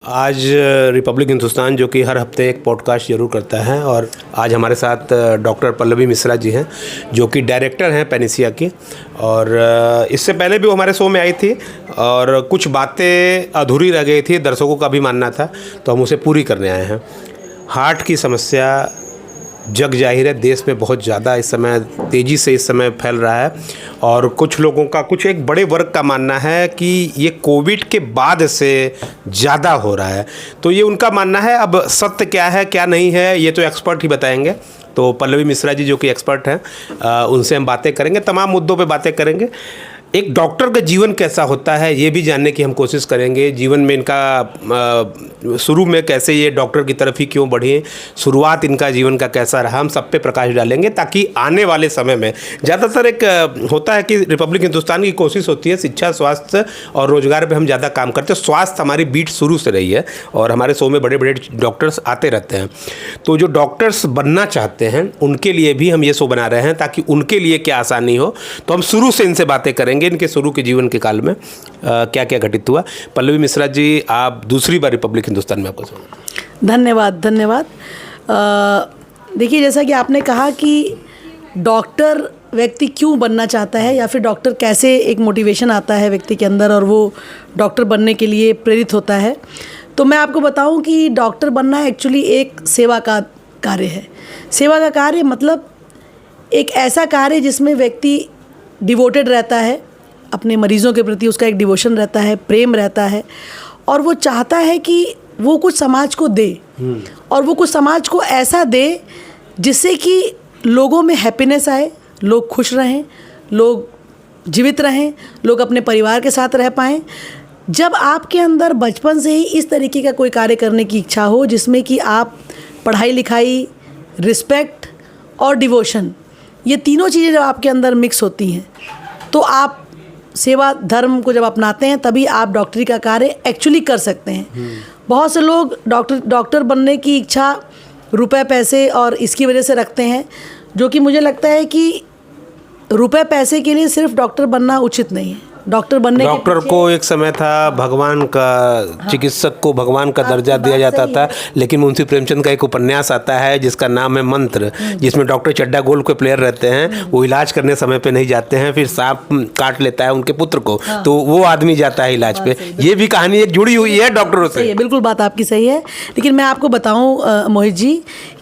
आज रिपब्लिक हिंदुस्तान जो कि हर हफ्ते एक पॉडकास्ट जरूर करता है और आज हमारे साथ डॉक्टर पल्लवी मिश्रा जी हैं जो कि डायरेक्टर हैं पैनिसिया की। और इससे पहले भी वो हमारे शो में आई थी और कुछ बातें अधूरी रह गई थी, दर्शकों का भी मानना था, तो हम उसे पूरी करने आए हैं। हार्ट की समस्या जग जाहिर है देश में बहुत ज़्यादा इस समय तेज़ी से इस समय फैल रहा है और कुछ लोगों का, कुछ एक बड़े वर्ग का मानना है कि ये कोविड के बाद से ज़्यादा हो रहा है। तो ये उनका मानना है। अब सत्य क्या है क्या नहीं है ये तो एक्सपर्ट ही बताएंगे। तो पल्लवी मिश्रा जी जो कि एक्सपर्ट हैं उनसे हम बातें करेंगे, तमाम मुद्दों पे बातें करेंगे। एक डॉक्टर का जीवन कैसा होता है ये भी जानने की हम कोशिश करेंगे। जीवन में इनका शुरू में कैसे ये डॉक्टर की तरफ ही क्यों बढ़े, शुरुआत इनका जीवन का कैसा रहा, हम सब पे प्रकाश डालेंगे ताकि आने वाले समय में ज़्यादातर एक होता है कि रिपब्लिक हिंदुस्तान की कोशिश होती है शिक्षा, स्वास्थ्य और रोजगार पे हम ज़्यादा काम करते हैं। स्वास्थ्य हमारी बीट शुरू से रही है और हमारे शो में बड़े बड़े डॉक्टर्स आते रहते हैं। तो जो डॉक्टर्स बनना चाहते हैं उनके लिए भी हम ये शो बना रहे हैं ताकि उनके लिए क्या आसानी हो। तो हम शुरू से इनसे बातें करेंगे, इनके शुरू के जीवन के काल में क्या क्या घटित हुआ। पल्लवी मिश्रा जी, आप दूसरी बार रिपब्लिक हिंदुस्तान में आपको धन्यवाद। देखिए, जैसा कि आपने कहा कि डॉक्टर व्यक्ति क्यों बनना चाहता है या फिर डॉक्टर कैसे एक मोटिवेशन आता है व्यक्ति के अंदर और वो डॉक्टर बनने के लिए प्रेरित होता है, तो मैं आपको बताऊं कि डॉक्टर बनना एक्चुअली एक सेवा का कार्य है। सेवा का कार्य मतलब एक ऐसा कार्य जिसमें व्यक्ति डिवोटेड रहता है अपने मरीज़ों के प्रति, उसका एक डिवोशन रहता है, प्रेम रहता है और वो चाहता है कि वो कुछ समाज को दे और वो कुछ समाज को ऐसा दे जिससे कि लोगों में हैप्पीनेस आए, लोग खुश रहें, लोग जीवित रहें, लोग अपने परिवार के साथ रह पाएँ। जब आपके अंदर बचपन से ही इस तरीके का कोई कार्य करने की इच्छा हो जिसमें कि आप पढ़ाई लिखाई, रिस्पेक्ट और डिवोशन, ये तीनों चीज़ें जब आपके अंदर मिक्स होती हैं तो आप सेवा धर्म को जब अपनाते हैं तभी आप डॉक्टरी का कार्य एक्चुअली कर सकते हैं। बहुत से लोग डॉक्टर बनने की इच्छा रुपए पैसे और इसकी वजह से रखते हैं, जो कि मुझे लगता है कि रुपए पैसे के लिए सिर्फ डॉक्टर बनना उचित नहीं है। डॉक्टर को एक समय था भगवान का, चिकित्सक को भगवान का दर्जा दिया जाता था, लेकिन मुंशी प्रेमचंद का एक उपन्यास आता है जिसका नाम है मंत्र, जिसमें डॉक्टर चड्डा गोल के प्लेयर रहते हैं, वो इलाज करने समय पे नहीं जाते हैं, फिर सांप काट लेता है उनके पुत्र को, तो वो आदमी जाता है इलाज पे। ये भी कहानी एक जुड़ी हुई है डॉक्टरों से। बिल्कुल बात आपकी सही है, लेकिन मैं आपको बताऊं मोहित जी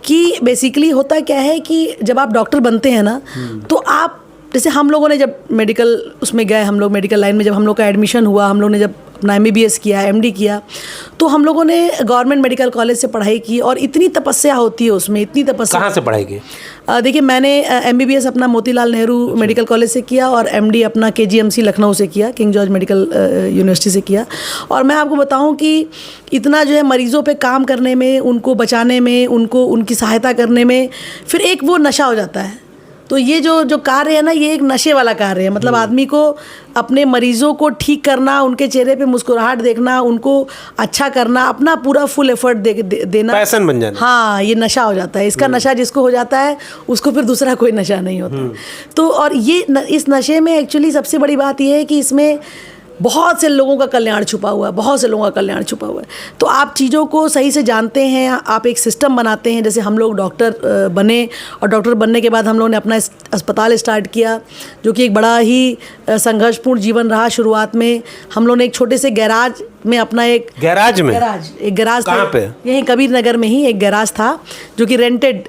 कि बेसिकली होता क्या है कि जब आप डॉक्टर बनते हैं ना तो आप, जैसे हम लोगों ने जब मेडिकल उसमें गए, हम लोग मेडिकल लाइन में जब हम लोग का एडमिशन हुआ, हम लोग ने जब अपना MBBS किया, MD किया, तो हम लोगों ने गवर्नमेंट मेडिकल कॉलेज से पढ़ाई की और इतनी तपस्या होती है उसमें, इतनी तपस्या। कहाँ से पढ़ाई की? देखिए, मैंने MBBS अपना मोतीलाल नेहरू मेडिकल कॉलेज से किया और MD अपना KGMC लखनऊ से किया, किंग जॉर्ज मेडिकल यूनिवर्सिटी से किया। और मैं आपको बताऊं कि इतना जो है मरीज़ों पे काम करने में, उनको बचाने में, उनकी सहायता करने में फिर एक वो नशा हो जाता है। तो ये जो कार्य है ना, ये एक नशे वाला कार्य है। मतलब आदमी को अपने मरीज़ों को ठीक करना, उनके चेहरे पे मुस्कुराहट देखना, उनको अच्छा करना, अपना पूरा फुल एफर्ट देना, पैशन बन जाना। हाँ, ये नशा हो जाता है। इसका नशा जिसको हो जाता है उसको फिर दूसरा कोई नशा नहीं होता। तो और ये इस नशे में एक्चुअली सबसे बड़ी बात ये है कि इसमें बहुत से लोगों का कल्याण छुपा हुआ है, बहुत से लोगों का कल्याण छुपा हुआ है। तो आप चीज़ों को सही से जानते हैं, आप एक सिस्टम बनाते हैं। जैसे हम लोग डॉक्टर बने और डॉक्टर बनने के बाद हम लोगों ने अपना अस्पताल स्टार्ट किया, जो कि एक बड़ा ही संघर्षपूर्ण जीवन रहा। शुरुआत में हम लोगों ने एक छोटे से गैराज में अपना एक गैराज कहाँ पे? यहीं कबीर नगर में ही एक गैराज था जो कि रेंटेड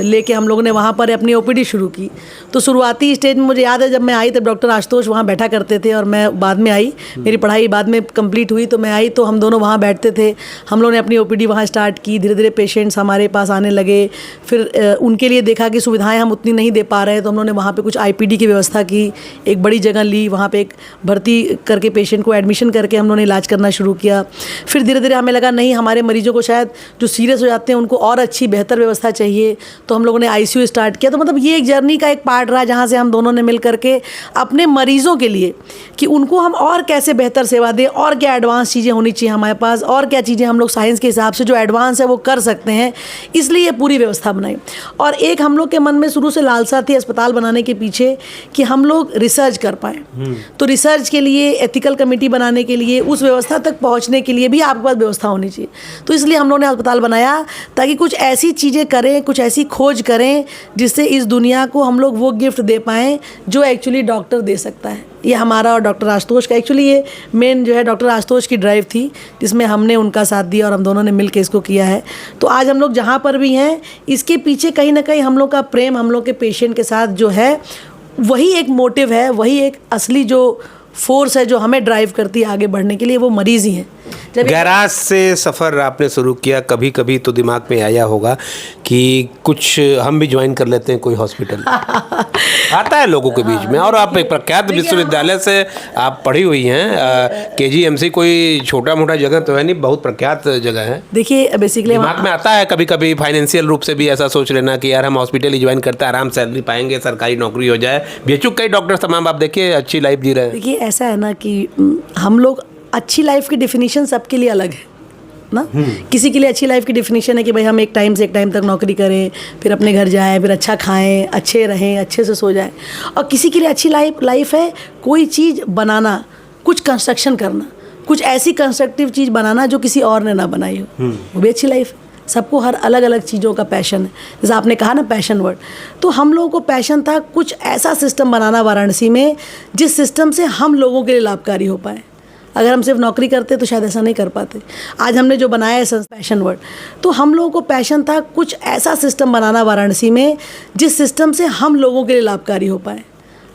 लेके हम लोगों ने वहाँ पर अपनी OPD शुरू की। तो शुरुआती स्टेज में मुझे याद है जब मैं आई तब डॉक्टर आशुतोष वहाँ बैठा करते थे और मैं बाद में आई, मेरी पढ़ाई बाद में कंप्लीट हुई तो मैं आई तो हम दोनों वहाँ बैठते थे। हम लोगों ने अपनी OPD वहाँ स्टार्ट की, धीरे धीरे पेशेंट्स हमारे पास आने लगे। फिर उनके लिए देखा कि सुविधाएँ हम उतनी नहीं दे पा रहे हैं तो हम लोगों ने वहाँ पर कुछ IPD की व्यवस्था की, एक बड़ी जगह ली, वहाँ पर एक भर्ती करके पेशेंट को एडमिशन करके हम लोगों ने इलाज करना शुरू किया। फिर धीरे धीरे हमें लगा नहीं, हमारे मरीजों को शायद जो सीरियस हो जाते हैं उनको और अच्छी बेहतर व्यवस्था चाहिए, तो हम लोगों ने ICU स्टार्ट किया। तो मतलब ये एक जर्नी का एक पार्ट रहा जहाँ से हम दोनों ने मिल करके अपने मरीजों के लिए कि उनको हम और कैसे बेहतर सेवा दें, और क्या एडवांस चीज़ें होनी चाहिए हमारे पास, और क्या चीज़ें हम लोग साइंस के हिसाब से जो एडवांस है वो कर सकते हैं, इसलिए ये पूरी व्यवस्था बनाई। और एक हम लोग के मन में शुरू से लालसा थी अस्पताल बनाने के पीछे कि हम लोग रिसर्च कर पाएँ। तो रिसर्च के लिए एथिकल कमेटी बनाने के लिए, उस व्यवस्था तक पहुंचने के लिए भी आपके पास व्यवस्था होनी चाहिए। तो इसलिए हम लोगों ने अस्पताल बनाया ताकि कुछ ऐसी चीज़ें करें, कुछ ऐसी खोज करें जिससे इस दुनिया को हम लोग वो गिफ्ट दे पाएँ जो एक्चुअली डॉक्टर दे सकता है। ये हमारा और डॉक्टर आशुतोष का एक्चुअली ये मेन जो है डॉक्टर आशुतोष की ड्राइव थी, जिसमें हमने उनका साथ दिया और हम दोनों ने मिल के इसको किया है। तो आज हम लोग जहाँ पर भी हैं, इसके पीछे कहीं ना कहीं हम लोग का प्रेम, हम लोग के पेशेंट के साथ जो है वही एक मोटिव है, वही एक असली जो फोर्स है जो हमें ड्राइव करती है आगे बढ़ने के लिए, वो मरीज ही हैं। गैराज से सफ़र आपने शुरू किया, कभी कभी तो दिमाग में आया होगा कि कुछ हम भी ज्वाइन कर लेते हैं कोई हॉस्पिटल। आता है लोगों के बीच में। और आप एक प्रख्यात विश्वविद्यालय से आप पढ़ी हुई हैं, KGMC कोई छोटा मोटा जगह तो है नहीं, बहुत प्रख्यात जगह है। देखिए बेसिकली दिमाग में आता है कभी कभी फाइनेंशियल रूप से भी ऐसा सोच लेना कि यार हम हॉस्पिटल ही ज्वाइन करते हैं, आराम सैलरी पाएंगे, सरकारी नौकरी हो जाए। बेचूक कई डॉक्टर तमाम आप देखिए अच्छी लाइफ जी रहे हैं। देखिए ऐसा है ना कि हम लोग, अच्छी लाइफ की डेफिनेशन सबके लिए अलग है ना। किसी के लिए अच्छी लाइफ की डेफिनेशन है कि भाई हम एक टाइम से एक टाइम तक नौकरी करें, फिर अपने घर जाएं, फिर अच्छा खाएं, अच्छे रहें, अच्छे से सो जाएं। और किसी के लिए अच्छी लाइफ है कोई चीज़ बनाना, कुछ कंस्ट्रक्शन करना, कुछ ऐसी कंस्ट्रक्टिव चीज़ बनाना जो किसी और ने ना बनाई हो, वो भी अच्छी लाइफ है। सबको हर अलग अलग चीज़ों का पैशन है। जैसे आपने कहा ना पैशन वर्ड, तो हम लोगों को पैशन था कुछ ऐसा सिस्टम बनाना वाराणसी में जिस सिस्टम से हम लोगों के लिए लाभकारी हो पाए। अगर हम सिर्फ नौकरी करते तो शायद ऐसा नहीं कर पाते। आज हमने जो बनाया है पैशन वर्ड, तो हम लोगों को पैशन था कुछ ऐसा सिस्टम बनाना वाराणसी में जिस सिस्टम से हम लोगों के लिए लाभकारी हो पाए।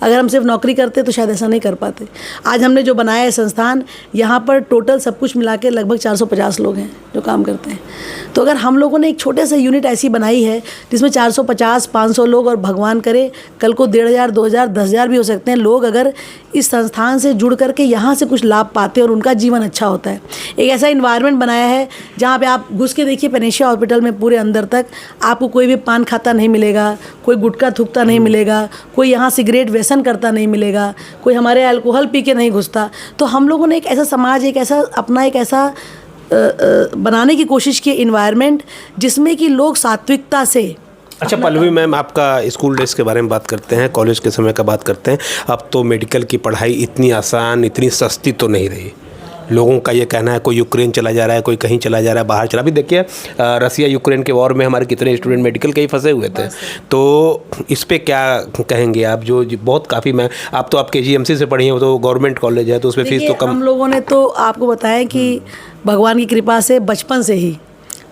अगर हम सिर्फ नौकरी करते तो शायद ऐसा नहीं कर पाते। आज हमने जो बनाया है संस्थान, यहाँ पर टोटल सब कुछ मिला के लगभग 450 लोग हैं जो काम करते हैं। तो अगर हम लोगों ने एक छोटे से यूनिट ऐसी बनाई है जिसमें 450-500 लोग, और भगवान करे कल को 1,500, 2,000, 10,000 भी हो सकते हैं लोग, अगर इस संस्थान से जुड़ करके यहाँ से कुछ लाभ पाते हैं और उनका जीवन अच्छा होता है। एक ऐसा इन्वायरमेंट बनाया है जहाँ पे आप घुस के देखिए, पेनेशिया हॉस्पिटल में पूरे अंदर तक आपको कोई भी पान खाता नहीं मिलेगा, कोई गुटखा थूकता नहीं मिलेगा, कोई यहाँ सिगरेट व्यसन करता नहीं मिलेगा, कोई हमारे अल्कोहल पी के नहीं घुसता। तो हम लोगों ने एक ऐसा समाज, एक ऐसा बनाने की कोशिश की इन्वायरमेंट जिसमें कि लोग सात्विकता से। अच्छा पल्लवी मैम, आपका स्कूल डेज के बारे में बात करते हैं, कॉलेज के समय का बात करते हैं। अब तो मेडिकल की पढ़ाई इतनी आसान, इतनी सस्ती तो नहीं रही। लोगों का ये कहना है कोई यूक्रेन चला जा रहा है, कोई कहीं चला जा रहा है, बाहर चला। अभी देखिए रसिया यूक्रेन के वॉर में हमारे कितने स्टूडेंट मेडिकल के ही फंसे हुए थे। तो इस पे क्या कहेंगे आप? जो बहुत काफ़ी, मैं आप तो आप KGMC से पढ़ी हैं, वो तो गवर्नमेंट कॉलेज है, तो उसमें फीस तो कम। हम लोगों ने तो आपको बताया कि भगवान की कृपा से बचपन से ही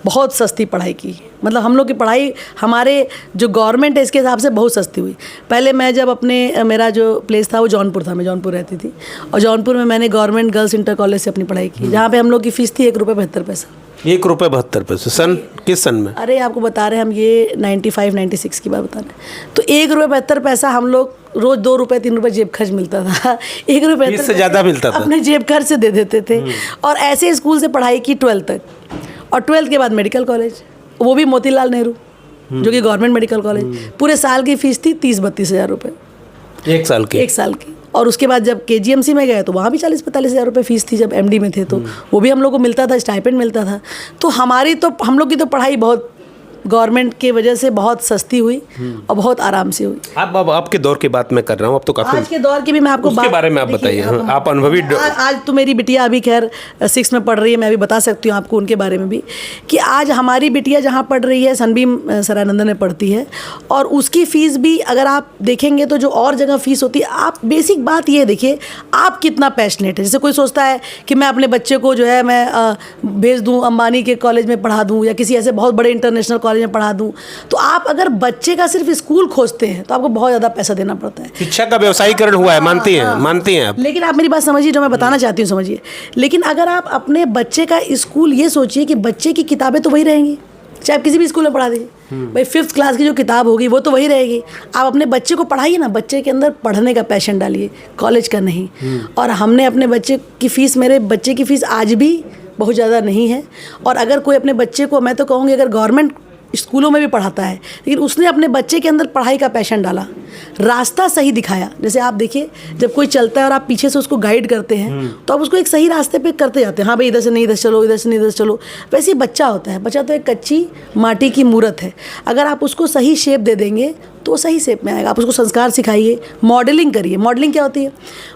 बहुत सस्ती पढ़ाई की। मतलब हम लोग की पढ़ाई, हमारे जो गवर्नमेंट है इसके हिसाब से बहुत सस्ती हुई। पहले मैं जब मेरा जो प्लेस था वो जौनपुर था, मैं जौनपुर रहती थी, और जौनपुर में मैंने गवर्नमेंट गर्ल्स इंटर कॉलेज से अपनी पढ़ाई की, जहाँ पे हम लोग की फ़ीस थी ₹1.72। ₹1.72। सन किस सन में? अरे आपको बता रहे हैं हम, ये 95-96 की बात बता रहे हैं। तो ₹1.72 हम लोग रोज़ ₹2, ₹3 जेब खर्च मिलता था। ₹1 से ज़्यादा मिलता था, अपने जेब खर्च से दे देते थे। और ऐसे स्कूल से पढ़ाई की 12th तक, और 12th के बाद मेडिकल कॉलेज, वो भी मोतीलाल नेहरू जो कि गवर्नमेंट मेडिकल कॉलेज। पूरे साल की फ़ीस थी 30-32 हज़ार रुपये, एक साल की। और उसके बाद जब KGMC में गए तो वहाँ भी 40-45 हज़ार रुपये फ़ीस थी जब MD में थे, तो वो भी हम लोग को मिलता था, स्टाइपेंड मिलता था। तो हम लोग की तो पढ़ाई बहुत गवर्नमेंट की वजह से बहुत सस्ती हुई और बहुत आराम से हुई। अब आपके दौर की बात मैं कर रहा हूँ, अब तो काफ़ी आज के दौर की भी मैं आपको उसके बारे में आप बताइए। आप अनुभवी। आज तो मेरी बिटिया अभी खैर 6 में पढ़ रही है, मैं अभी बता सकती हूँ आपको उनके बारे में भी, कि आज हमारी बिटिया जहाँ पढ़ रही है सनबीम सरानंदन में पढ़ती है, और उसकी फ़ीस भी अगर आप देखेंगे तो जो और जगह फ़ीस होती है, आप बेसिक बात ये देखिए आप कितना पैशनेट है। जैसे कोई सोचता है कि मैं अपने बच्चे को जो है मैं भेज दूँ अंबानी के कॉलेज में पढ़ा दूँ या किसी ऐसे बहुत बड़े इंटरनेशनल कॉलेज में पढ़ा दूं, तो आप अगर बच्चे का सिर्फ स्कूल खोजते हैं तो आपको बहुत ज़्यादा पैसा देना पड़ता है। शिक्षा का व्यवसायीकरण हुआ है, मानती हैं आप। लेकिन आप मेरी बात समझिए, जो मैं बताना चाहती हूँ समझिए। लेकिन अगर आप अपने बच्चे का स्कूल, ये सोचिए कि बच्चे की किताबें तो वही रहेंगी, चाहे आप किसी भी स्कूल में पढ़ा दीजिए, भाई 5th क्लास की जो किताब होगी वो तो वही रहेगी। आप अपने बच्चे को पढ़ाइए ना, बच्चे के अंदर पढ़ने का पैशन डालिए, कॉलेज का नहीं। और हमने अपने बच्चे की फ़ीस, मेरे बच्चे की फ़ीस आज भी बहुत ज़्यादा नहीं है। और अगर कोई अपने बच्चे को, मैं तो कहूँगी अगर गवर्नमेंट स्कूलों में भी पढ़ाता है, लेकिन उसने अपने बच्चे के अंदर पढ़ाई का पैशन डाला, रास्ता सही दिखाया। जैसे आप देखिए, जब कोई चलता है और आप पीछे से उसको गाइड करते हैं तो आप उसको एक सही रास्ते पे करते जाते हैं। हाँ भाई, इधर से नहीं इधर चलो, इधर से नहीं इधर चलो। वैसे ही बच्चा होता है, बच्चा तो एक कच्ची माटी की मूर्त है। अगर आप उसको सही शेप दे देंगे तो वो सही शेप में आएगा। आप उसको संस्कार सिखाइए, मॉडलिंग करिए। मॉडलिंग क्या होती है?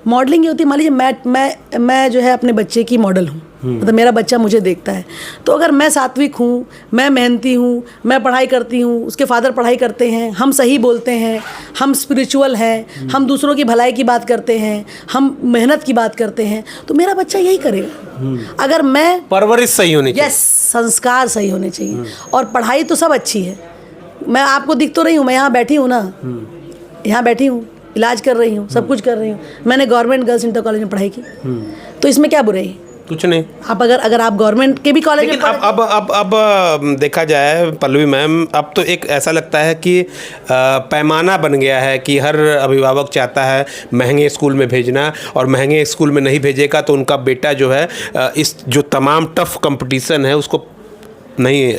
मॉडलिंग ये होती है, मान लीजिए मैं जो है अपने बच्चे की मॉडल हूँ, मतलब मेरा बच्चा मुझे देखता है। तो अगर मैं सात्विक हूँ, मैं मेहनती हूँ, मैं पढ़ाई करती हूँ, उसके फादर पढ़ाई करते हैं, हम सही बोलते हैं, हम स्पिरिचुअल हैं, हम दूसरों की भलाई की बात करते हैं, हम मेहनत की बात करते हैं, तो मेरा बच्चा यही करेगा। अगर मैं परवरिश सही होनी चाहिए। यस, संस्कार सही होने चाहिए। और पढ़ाई तो सब अच्छी है, मैं आपको दिख तो रही हूँ, मैं यहाँ बैठी हूँ ना, यहाँ बैठी हूँ, इलाज कर रही हूँ, सब कुछ कर रही हूँ, मैंने गवर्नमेंट गर्ल्स इंटर कॉलेज में पढ़ाई की, तो इसमें क्या बुराई? कुछ नहीं। आप अगर आप गवर्नमेंट के भी कॉलेज में अब देखा जाए पल्लवी मैम, अब तो एक ऐसा लगता है कि पैमाना बन गया है कि हर अभिभावक चाहता है महंगे स्कूल में भेजना, और महंगे स्कूल में नहीं भेजेगा तो उनका बेटा जो है इस जो तमाम टफ कंपटीशन है उसको नहीं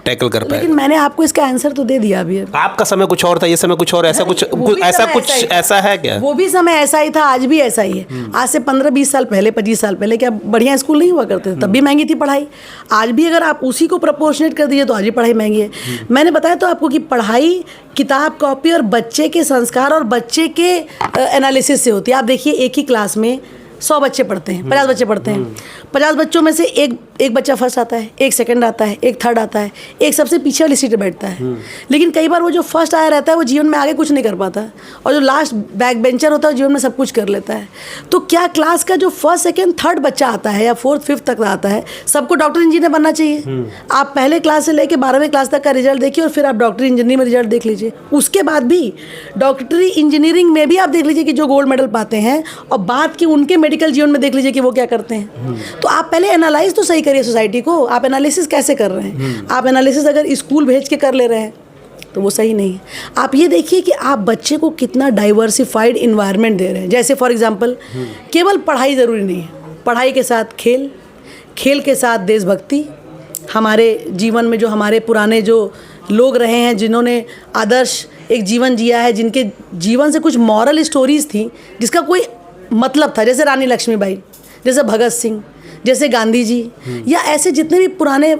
टैकल कर पाएगा। लेकिन मैंने आपको इसका आंसर तो दे दिया अभी। आपका समय कुछ और था, ये समय कुछ और, ऐसा है क्या? वो भी समय ऐसा ही था, आज भी ऐसा ही है। आज से 15-20 साल पहले, 25 साल पहले क्या बढ़िया स्कूल नहीं हुआ करते थे? तब भी महंगी थी पढ़ाई। आज भी अगर आप उसी को प्रपोर्शनेट कर दीजिए तो आज भी पढ़ाई महंगी है। मैंने बताया तो आपको कि पढ़ाई किताब कॉपी और बच्चे के संस्कार और बच्चे के एनालिसिस से होती है। आप देखिए, एक ही क्लास में 100 बच्चे पढ़ते हैं, 50 बच्चे पढ़ते हैं, 50 बच्चों में से एक बच्चा फर्स्ट आता है, एक सेकंड आता है, एक थर्ड आता है, एक सबसे पीछे वाली सीट पे बैठता है। लेकिन कई बार वो जो फर्स्ट आया रहता है वो जीवन में आगे कुछ नहीं कर पाता, और जो लास्ट बैक बेंचर होता है जीवन में सब कुछ कर लेता है। तो क्या क्लास का जो फर्स्ट सेकंड थर्ड बच्चा आता है या फोर्थ फिफ्थ तक आता है, सबको डॉक्टर इंजीनियर बनना चाहिए? आप पहले क्लास से लेकर 12वीं क्लास तक का रिजल्ट देखिए और फिर आप डॉक्टरी इंजीनियरिंग में रिजल्ट देख लीजिए। उसके बाद भी डॉक्टरी इंजीनियरिंग में भी आप देख लीजिए कि जो गोल्ड मेडल पाते हैं, और बाद के उनके मेडिकल जीवन में देख लीजिए कि वो क्या करते हैं। तो आप पहले एनालाइज तो सही करिए सोसाइटी को। आप एनालिसिस कैसे कर रहे हैं? आप एनालिसिस अगर स्कूल भेज के कर ले रहे हैं तो वो सही नहीं है। आप ये देखिए कि आप बच्चे को कितना डाइवर्सिफाइड इन्वायरमेंट दे रहे हैं। जैसे फॉर एग्जांपल, केवल पढ़ाई ज़रूरी नहीं है, पढ़ाई के साथ खेल, खेल के साथ देशभक्ति। हमारे जीवन में जो हमारे पुराने जो लोग रहे हैं, जिन्होंने आदर्श एक जीवन जिया है, जिनके जीवन से कुछ मॉरल स्टोरीज थी जिसका कोई मतलब था, जैसे रानी लक्ष्मीबाई, जैसे भगत सिंह, जैसे गांधी जी, या ऐसे जितने भी पुराने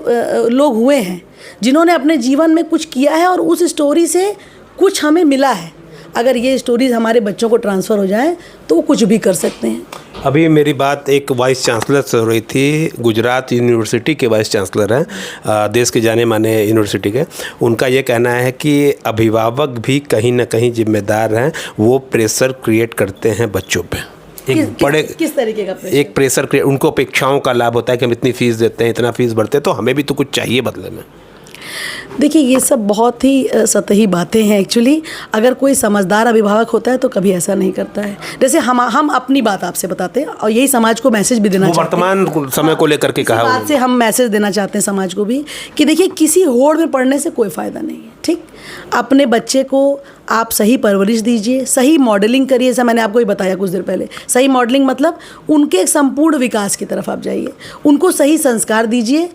लोग हुए हैं जिन्होंने अपने जीवन में कुछ किया है और उस स्टोरी से कुछ हमें मिला है। अगर ये स्टोरीज हमारे बच्चों को ट्रांसफ़र हो जाएं तो वो कुछ भी कर सकते हैं। अभी मेरी बात एक वाइस चांसलर से हो रही थी, गुजरात यूनिवर्सिटी के वाइस चांसलर हैं, देश के जाने माने यूनिवर्सिटी के। उनका ये कहना है कि अभिभावक भी कहीं ना कहीं जिम्मेदार हैं, वो प्रेशर क्रिएट करते हैं बच्चों पे। किस तरीके का प्रेशर? एक प्रेशर क्रिएट, उनको अपेक्षाओं का लाभ होता है कि हम इतनी फीस देते हैं, इतना फीस भरते हैं, तो हमें भी तो कुछ चाहिए बदले में। देखिए, ये सब बहुत ही सतही बातें हैं। एक्चुअली अगर कोई समझदार अभिभावक होता है तो कभी ऐसा नहीं करता है। जैसे हम अपनी बात आपसे बताते हैं और यही समाज को मैसेज भी देना चाहते हैं। वर्तमान समय को लेकर के कहा, बात से हम मैसेज देना चाहते हैं समाज को भी कि देखिए, किसी होड़ में पढ़ने से कोई फ़ायदा नहीं है। ठीक, अपने बच्चे को आप सही परवरिश दीजिए, सही मॉडलिंग करिए। जैसा मैंने आपको ही बताया कुछ देर पहले, सही मॉडलिंग मतलब उनके संपूर्ण विकास की तरफ आप जाइए, उनको सही संस्कार दीजिए।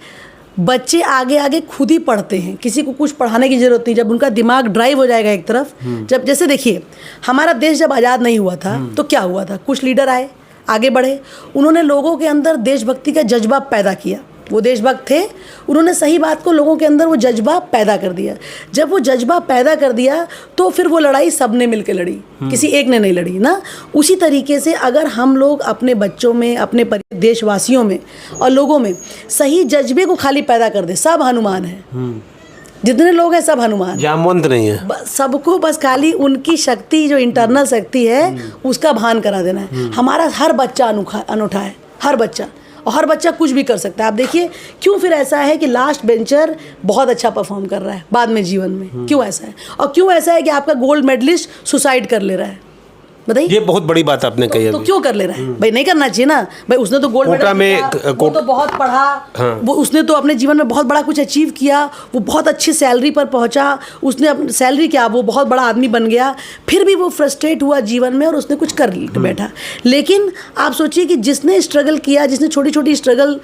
बच्चे आगे आगे खुद ही पढ़ते हैं, किसी को कुछ पढ़ाने की ज़रूरत नहीं। जब उनका दिमाग ड्राइव हो जाएगा एक तरफ, जब जैसे देखिए, हमारा देश जब आज़ाद नहीं हुआ था तो क्या हुआ था? कुछ लीडर आए, आगे बढ़े, उन्होंने लोगों के अंदर देशभक्ति का जज्बा पैदा किया। वो देशभक्त थे, उन्होंने सही बात को लोगों के अंदर वो जज्बा पैदा कर दिया। जब वो जज्बा पैदा कर दिया तो फिर वो लड़ाई सबने मिलकर लड़ी, किसी एक ने नहीं लड़ी ना। उसी तरीके से अगर हम लोग अपने बच्चों में, अपने देशवासियों में और लोगों में सही जज्बे को खाली पैदा कर दे, सब हनुमान है। जितने लोग हैं सब हनुमान, जामवंत नहीं है। सबको बस खाली उनकी शक्ति, जो इंटरनल शक्ति है, उसका भान करा देना है। हमारा हर बच्चा अनूठा है, हर बच्चा, और हर बच्चा कुछ भी कर सकता है। आप देखिए, क्यों फिर ऐसा है कि लास्ट बेंचर बहुत अच्छा परफॉर्म कर रहा है बाद में जीवन में? क्यों ऐसा है? और क्यों ऐसा है कि आपका गोल्ड मेडलिस्ट सुसाइड कर ले रहा है? बताइए। ये बहुत बड़ी बात आपने कही। तो क्यों कर ले रहा है भाई? नहीं करना चाहिए ना भाई। उसने तो गोल्ड मेडल में वो तो बहुत पढ़ा, हाँ। वो उसने तो अपने जीवन में बहुत बड़ा कुछ अचीव किया, वो बहुत अच्छी सैलरी पर पहुंचा, उसने अपनी सैलरी क्या, वो बहुत बड़ा आदमी बन गया। फिर भी वो फ्रस्ट्रेट हुआ जीवन में और उसने कुछ कर बैठा। लेकिन आप सोचिए कि जिसने स्ट्रगल किया, जिसने छोटी छोटी स्ट्रगल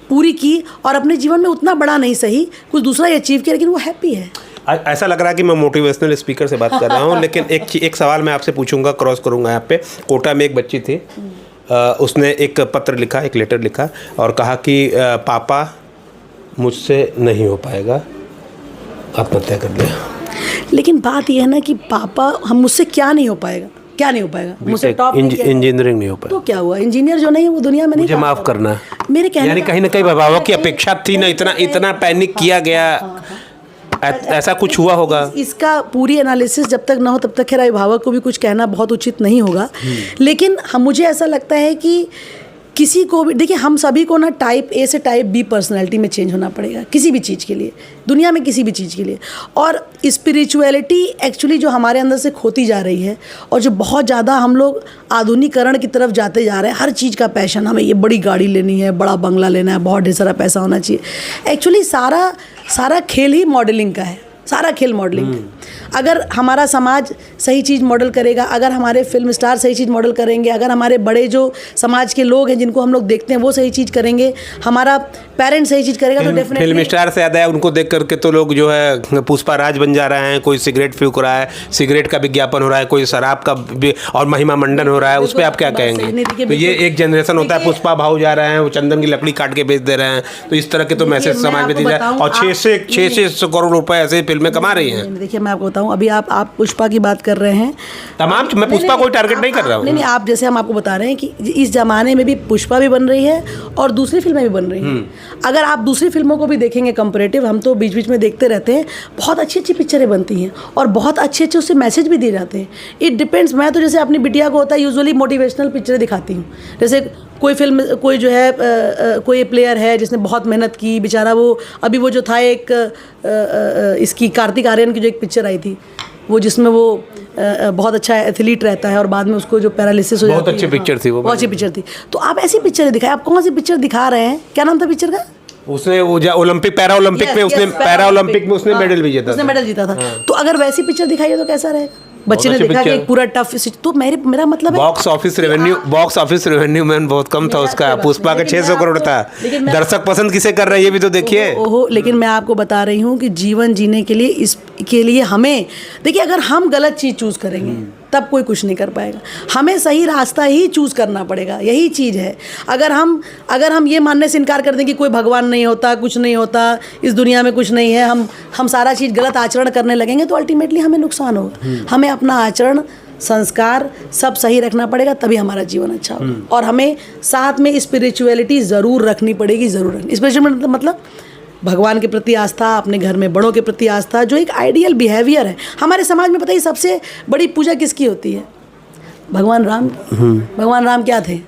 पूरी की और अपने जीवन में उतना बड़ा नहीं सही, कुछ दूसरा ही अचीव किया, लेकिन वो हैप्पी है। ऐसा लग रहा है कि मैं मोटिवेशनल स्पीकर से बात कर रहा हूँ। लेकिन एक सवाल मैं आपसे पूछूंगा, क्रॉस करूंगा यहाँ पे। कोटा में एक बच्ची थी, उसने एक पत्र लिखा, एक लेटर लिखा और कहा कि पापा मुझसे नहीं हो पाएगा, आत्महत्या कर लिया। लेकिन बात यह है ना कि पापा, हम मुझसे क्या नहीं हो पाएगा? क्या नहीं हो पाएगा? मुझसे टॉप इंजीनियरिंग नहीं हो पाएगा तो क्या हुआ? इंजीनियर जो नहीं है वो दुनिया में नहीं। मुझे माफ करना, मेरे कहने यानी कहीं ना कहीं अभिभावक की अपेक्षा थी ना, इतना पैनिक किया गया, ऐसा कुछ हुआ होगा। इसका पूरी एनालिसिस जब तक ना हो तब तक खैर अभिभावक को भी कुछ कहना बहुत उचित नहीं होगा। लेकिन मुझे ऐसा लगता है कि किसी को भी, देखिए हम सभी को ना टाइप ए से टाइप बी पर्सनैलिटी में चेंज होना पड़ेगा किसी भी चीज़ के लिए, दुनिया में किसी भी चीज़ के लिए। और स्पिरिचुअलिटी एक्चुअली जो हमारे अंदर से खोती जा रही है और जो बहुत ज़्यादा हम लोग आधुनिकीकरण की तरफ जाते जा रहे हैं, हर चीज़ का पैशन, हमें ये बड़ी गाड़ी लेनी है, बड़ा बंगला लेना है, बहुत ढेर सारा पैसा होना चाहिए। एक्चुअली सारा खेल ही मॉडलिंग का है, सारा खेल मॉडलिंग है। अगर हमारा समाज सही चीज़ मॉडल करेगा, अगर हमारे फिल्म स्टार सही चीज़ मॉडल करेंगे, अगर हमारे बड़े जो समाज के लोग हैं जिनको हम लोग देखते हैं वो सही चीज़ करेंगे, हमारा पेरेंट्स सही चीज़ करेगा, तो डेफिनेटली फिल्म स्टार से याद आया, उनको देख करके तो लोग जो है पुष्पा राज बन जा रहे हैं। कोई सिगरेट फूंक रहा है, सिगरेट का विज्ञापन हो रहा है, कोई शराब का और महिमा मंडन हो रहा है। उस पर आप क्या कहेंगे? तो ये एक जनरेशन होता है, पुष्पा भाव जा रहे हैं, वो चंदन की लकड़ी काट के बेच दे रहे हैं, तो इस तरह के तो मैसेज समाज में दी जाए। और 600 करोड़ रुपए ऐसे फिल्में कमा रही हैं। देखिए मैं आपको बताऊं, अभी आप पुष्पा की बात कर रहे हैं, तमाम, मैं पुष्पा कोई टारगेट नहीं कर रहा हूँ। नहीं, आप जैसे हम आपको बता रहे हैं कि इस जमाने में भी पुष्पा भी बन रही है और दूसरी फिल्में भी बन रही हैं। अगर आप दूसरी फिल्मों को भी देखेंगे कंपैरेटिव, हम तो बीच बीच में देखते रहते हैं, बहुत अच्छी अच्छी पिक्चरें बनती हैं और बहुत अच्छे अच्छे उससे मैसेज भी दिए जाते हैं। It depends. मैं तो जैसे अपनी बिटिया को होता है यूजुअली मोटिवेशनल पिक्चरें दिखाती हूँ। जैसे कोई फिल्म, कोई जो है कोई प्लेयर है जिसने बहुत मेहनत की, बेचारा वो अभी वो जो था एक इसकी कार्तिक आर्यन की जो एक पिक्चर आई थी, वो जिसमें वो बहुत अच्छा एथलीट रहता है और बाद में उसको जो पैरालिसिस हो जाती है। बहुत अच्छी पिक्चर थी वो, बहुत अच्छी पिक्चर थी। तो आप ऐसी पिक्चर दिखाएं। आप कौन सी पिक्चर दिखा रहे हैं? क्या नाम था पिक्चर का? उसने वो ओलंपिक पैरा ओलंपिक में उसने पैरा ओलंपिक में उसने मेडल भी जीता था। उसने मेडल जीता था। तो अगर वैसी पिक्चर दिखाइए तो कैसा रहेगा? बच्चे ने देखा कि एक पूरा टफ, तो मेरा मतलब है बॉक्स ऑफिस रेवेन्यू में बहुत कम था उसका। पुष्पा का 600 करोड़ था। दर्शक पसंद किसे कर रहे हैं ये भी तो देखिए। ओहो, लेकिन मैं आपको बता रही हूँ कि जीवन जीने के लिए, इसके लिए हमें, देखिए अगर हम गलत चीज़ चूज़ करेंगे तब कोई कुछ नहीं कर पाएगा। हमें सही रास्ता ही चूज़ करना पड़ेगा, यही चीज़ है। अगर हम ये मानने से इनकार कर दें कि कोई भगवान नहीं होता, कुछ नहीं होता, इस दुनिया में कुछ नहीं है, हम सारा चीज़ गलत आचरण करने लगेंगे तो अल्टीमेटली हमें नुकसान होगा। हमें अपना आचरण, संस्कार सब सही रखना पड़ेगा, तभी हमारा जीवन अच्छा होगा। और हमें साथ में स्पिरिचुअलिटी ज़रूर रखनी पड़ेगी, ज़रूर रखनी। स्पिरिचुअलिटी मतलब भगवान के प्रति आस्था, अपने घर में बड़ों के प्रति आस्था, जो एक आइडियल बिहेवियर है। हमारे समाज में पता है सबसे बड़ी पूजा किसकी होती है? भगवान राम। भगवान राम क्या थे?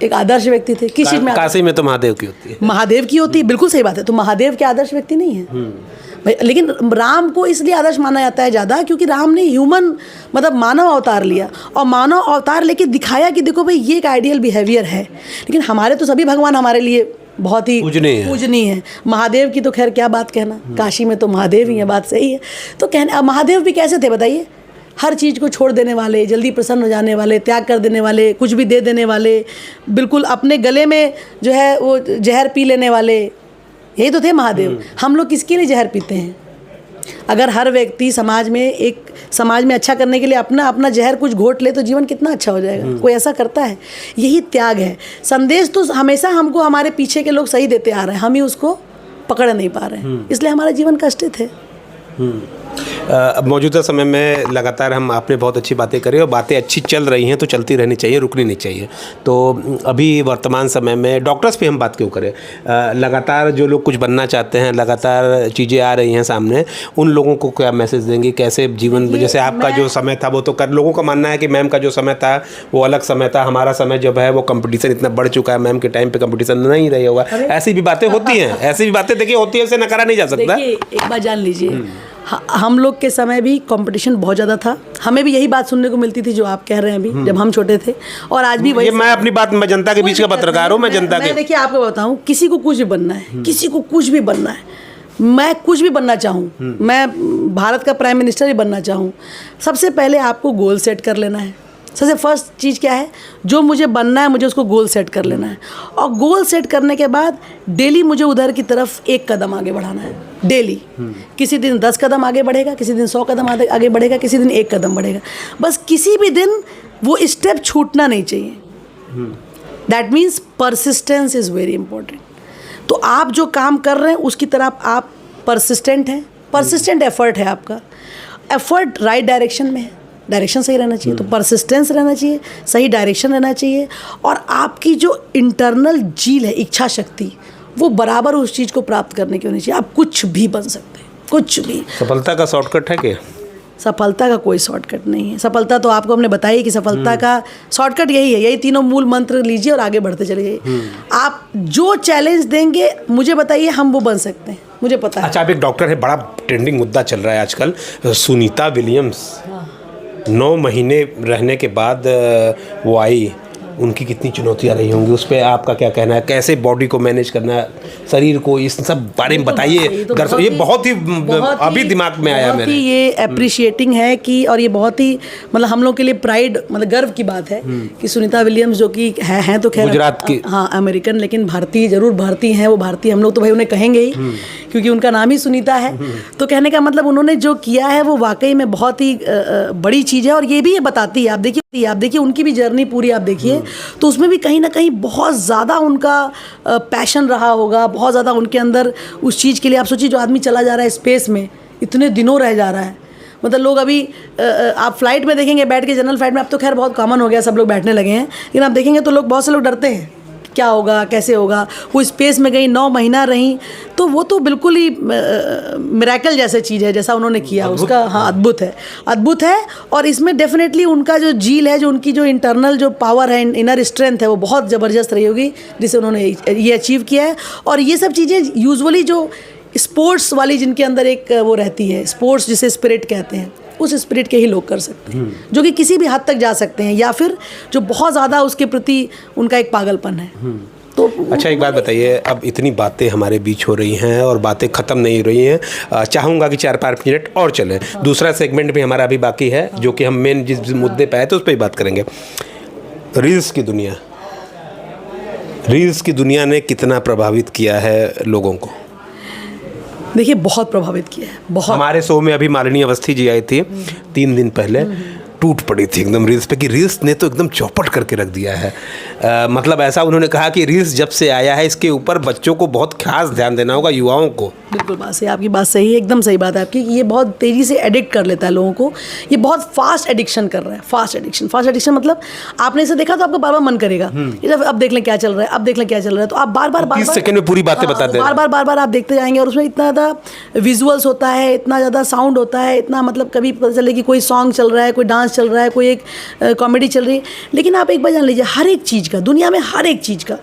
एक आदर्श व्यक्ति थे। किस चीज़ में? काशी में तो महादेव की होती है। महादेव की होती है, बिल्कुल सही बात है। तो महादेव के आदर्श व्यक्ति नहीं है भाई। लेकिन राम को इसलिए आदर्श माना जाता है ज़्यादा क्योंकि राम ने ह्यूमन मतलब मानव अवतार लिया और मानव अवतार लेके दिखाया कि देखो भाई ये एक आइडियल बिहेवियर है। लेकिन हमारे तो सभी भगवान हमारे लिए बहुत ही पूजनीय है। महादेव की तो खैर क्या बात कहना, काशी में तो महादेव ही है, बात सही है। तो कहने महादेव भी कैसे थे बताइए? हर चीज़ को छोड़ देने वाले, जल्दी प्रसन्न हो जाने वाले, त्याग कर देने वाले, कुछ भी दे देने वाले, बिल्कुल अपने गले में जो है वो जहर पी लेने वाले, यही तो थे महादेव। हम लोग किसके लिए जहर पीते हैं? अगर हर व्यक्ति समाज में अच्छा करने के लिए अपना जहर कुछ घोट ले तो जीवन कितना अच्छा हो जाएगा। कोई ऐसा करता है? यही त्याग है। संदेश तो हमेशा हमको हमारे पीछे के लोग सही देते आ रहे हैं, हम ही उसको पकड़ नहीं पा रहे हैं, इसलिए हमारा जीवन कष्टित है। मौजूदा समय में लगातार आपने बहुत अच्छी बातें करी और बातें अच्छी चल रही हैं तो चलती रहनी चाहिए, रुकनी नहीं चाहिए। तो अभी वर्तमान समय में डॉक्टर्स पे हम बात क्यों करें? लगातार जो लोग कुछ बनना चाहते हैं, लगातार चीज़ें आ रही हैं सामने, उन लोगों को क्या मैसेज देंगे? कैसे जीवन, जैसे आपका जो समय था वो तो लोगों का मानना है कि मैम का जो समय था वो अलग समय था, हमारा समय जब है वो कंपटीशन इतना बढ़ चुका है, मैम के टाइम पे कंपटीशन नहीं रही होगा। ऐसी भी बातें होती हैं, ऐसी भी बातें देखिए होती है, उसे नकारा नहीं जा सकता। एक बात जान लीजिए, हम लोग के समय भी कंपटीशन बहुत ज़्यादा था। हमें भी यही बात सुनने को मिलती थी जो आप कह रहे हैं अभी, जब हम छोटे थे, और आज भी वही। मैं अपनी बात, मैं जनता के बीच का पत्रकार हूँ, मैं जनता के। देखिए आपको बताऊँ, किसी को कुछ भी बनना है, किसी को कुछ भी बनना है, मैं कुछ भी बनना चाहूँ, मैं भारत का प्राइम मिनिस्टर ही बनना चाहूँ, सबसे पहले आपको गोल सेट कर लेना है। सबसे फर्स्ट चीज़ क्या है? जो मुझे बनना है मुझे उसको गोल सेट कर लेना है, और गोल सेट करने के बाद डेली मुझे उधर की तरफ एक कदम आगे बढ़ाना है। डेली किसी दिन 10 कदम आगे बढ़ेगा, किसी दिन 100 कदम आगे बढ़ेगा, किसी दिन 1 कदम बढ़ेगा। बस किसी भी दिन वो स्टेप छूटना नहीं चाहिए। That means persistence is very important. तो आप जो काम कर रहे हैं उसकी तरफ आप परसिस्टेंट हैं, परसिस्टेंट एफर्ट है आपका, एफर्ट राइट डायरेक्शन में है, डायरेक्शन सही रहना चाहिए, तो परसिस्टेंस रहना चाहिए, सही डायरेक्शन रहना चाहिए, और आपकी जो इंटरनल जील है, इच्छा शक्ति, वो बराबर उस चीज़ को प्राप्त करने की होनी चाहिए। आप कुछ भी बन सकते हैं, कुछ भी। सफलता का शॉर्टकट है क्या? सफलता का कोई शॉर्टकट नहीं है। सफलता तो आपको हमने बताई कि सफलता का शॉर्टकट यही है, यही तीनों मूल मंत्र लीजिए और आगे बढ़ते चले जाइए। आप जो चैलेंज देंगे मुझे बताइए, हम वो बन सकते हैं, मुझे पता है। अच्छा, आप एक डॉक्टर है, बड़ा ट्रेंडिंग मुद्दा चल रहा है आजकल, सुनीता विलियम्स। 9 महीने रहने के बाद वो आई, उनकी कितनी चुनौतियाँ रही होंगी, उस पर आपका क्या कहना है? कैसे बॉडी को मैनेज करना है, शरीर को, इस सब बारे में बताइए दर्शकों। ये बहुत ही अभी दिमाग में आया मेरे। ये अप्रिशिएटिंग है कि, और ये बहुत ही मतलब हम लोग के लिए प्राइड, मतलब गर्व की बात है कि सुनीता विलियम्स जो कि हैं तो खैर गुजरात की, हाँ अमेरिकन, लेकिन भारतीय, जरूर भारतीय हैं वो। भारतीय हम लोग तो भाई उन्हें कहेंगे ही, क्योंकि उनका नाम ही सुनीता है। तो कहने का मतलब उन्होंने जो किया है वो वाकई में बहुत ही बड़ी चीज़ है। और ये भी ये बताती है, आप देखिए उनकी भी जर्नी पूरी आप देखिए, तो उसमें भी कहीं ना कहीं बहुत ज़्यादा उनका पैशन रहा होगा, बहुत ज़्यादा उनके अंदर उस चीज़ के लिए। आप सोचिए, जो आदमी चला जा रहा है स्पेस में, इतने दिनों रह जा रहा है, मतलब लोग अभी आप फ्लाइट में देखेंगे बैठ के, जनरल फ्लाइट में अब तो खैर बहुत कॉमन हो गया, सब लोग बैठने लगे हैं, लेकिन आप देखेंगे तो लोग, बहुत से लोग डरते हैं क्या होगा, कैसे होगा। वो स्पेस में गई, 9 महीना रही, तो वो तो बिल्कुल ही मिरेकल जैसे चीज़ है, जैसा उन्होंने किया उसका। हाँ, अद्भुत है। और इसमें डेफिनेटली उनका जो जील है, जो उनकी जो इंटरनल जो पावर है, इनर स्ट्रेंथ है, वो बहुत ज़बरदस्त रही होगी, जिसे उन्होंने ये अचीव किया है। और ये सब चीज़ें यूजुअली जो स्पोर्ट्स वाली, जिनके अंदर एक वो रहती है, स्पोर्ट्स जिसे स्पिरिट कहते हैं, उस स्पिरिट के ही लोग कर सकते हैं, जो कि किसी भी हद तक जा सकते हैं, या फिर जो बहुत ज़्यादा उसके प्रति उनका एक पागलपन है। तो अच्छा, एक बात बताइए, अब इतनी बातें हमारे बीच हो रही हैं और बातें ख़त्म नहीं हो रही हैं, चाहूँगा कि 4-5 मिनट और चलें। दूसरा सेगमेंट भी हमारा अभी बाकी है, जो कि हम मेन जिस मुद्दे पे आए तो उस पर ही बात करेंगे। रील्स की दुनिया ने कितना प्रभावित किया है लोगों को? देखिए, बहुत प्रभावित किया है, बहुत। हमारे शो में अभी मालिनी अवस्थी जी आई थी 3 दिन पहले, टूट पड़ी थी एकदम रील्स पे, कि रील्स ने तो एकदम चौपट करके रख दिया है। मतलब ऐसा उन्होंने कहा कि रील्स जब से आया है, इसके ऊपर बच्चों को बहुत खास ध्यान देना होगा, युवाओं को। बिल्कुल बात सही, आपकी बात सही है, एकदम सही बात है आपकी। ये बहुत तेज़ी से एडिक्ट कर लेता है लोगों को, ये बहुत फास्ट एडिक्शन कर रहा है। फास्ट एडिक्शन मतलब आपने इसे देखा तो आपको बार बार मन करेगा, अब देख लें क्या चल रहा है, अब देख लें क्या चल रहा है, तो आप बार बार 30 सेकंड में पूरी बातें बताते हैं, बार बार आप देखते जाएंगे। और उसमें इतना ज़्यादा विजुअल्स होता है, इतना ज़्यादा साउंड होता है, इतना मतलब कभी पता चले कि कोई सॉन्ग चल रहा है, कोई डांस चल रहा है, कोई एक कॉमेडी चल रही है। लेकिन आप एक बार जान लीजिए, हर एक चीज़ का, दुनिया में हर एक चीज़ का